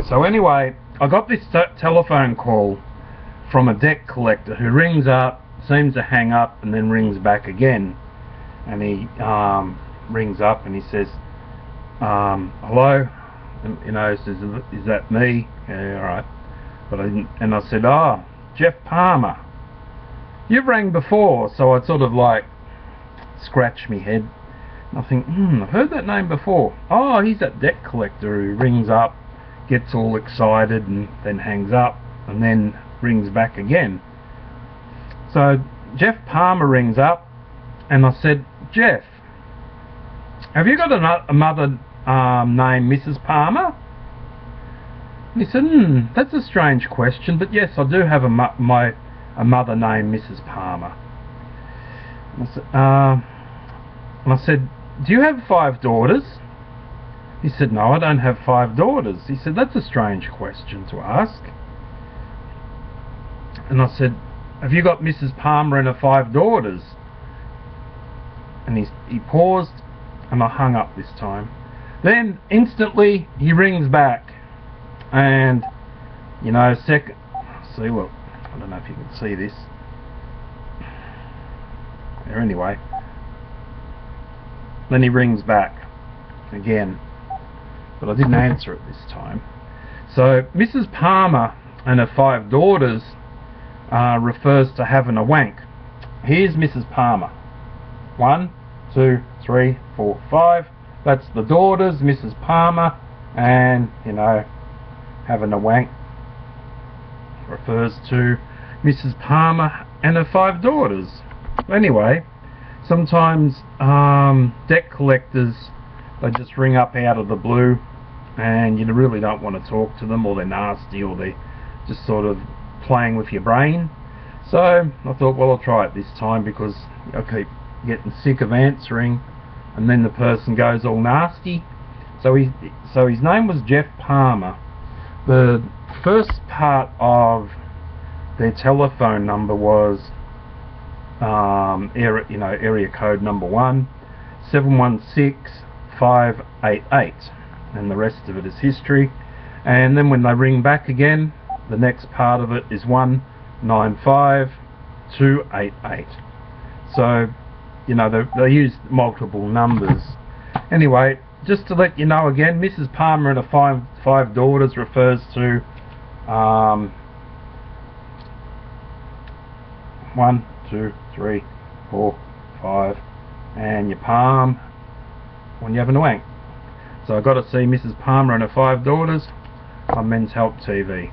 So anyway, I got this telephone call from a debt collector who rings up, seems to hang up, and then rings back again. And he rings up and he says, hello, and, you know, says, is that me? Yeah, alright. But I didn't, and I said, oh, Jeff Palmer, you've rang before. So I sort of like scratch me head. I think, I've heard that name before. Oh, he's that debt collector who rings up, gets all excited, and then hangs up, and then rings back again. So Jeff Palmer rings up, and I said, Jeff, have you got a mother named Mrs. Palmer? And he said, that's a strange question, but yes, I do have a mother named Mrs. Palmer. And I said, do you have 5 daughters? He said, no, I don't have 5 daughters. He said, that's a strange question to ask. And I said, have you got Mrs. Palmer and her 5 daughters? And he paused, and I hung up this time. Then instantly he rings back, and you know, see, look, I don't know if you can see this there. Anyway, then he rings back again, but I didn't answer it this time. So Mrs. Palmer and her 5 daughters refers to having a wank. Here's Mrs. Palmer. 1, 2, 3, 4, 5. That's the daughters, Mrs. Palmer, and you know, having a wank refers to Mrs. Palmer and her 5 daughters. Anyway, sometimes debt collectors, they just ring up out of the blue, and you really don't want to talk to them, or they're nasty, or they're just sort of playing with your brain. So I thought, well, I'll try it this time, because I keep getting sick of answering, and then the person goes all nasty. So his name was Jeff Palmer. The first part of their telephone number was area code number 1 716 588, and the rest of it is history. And then when they ring back again, the next part of it is 195 288. So you know, they use multiple numbers. Anyway, just to let you know again, Mrs. Palmer and her 5 daughters refers to 1, 2, 3, 4, 5, and your palm when you're having a wank. So I got to see Mrs. Palmer and her 5 daughters on Men's Help TV.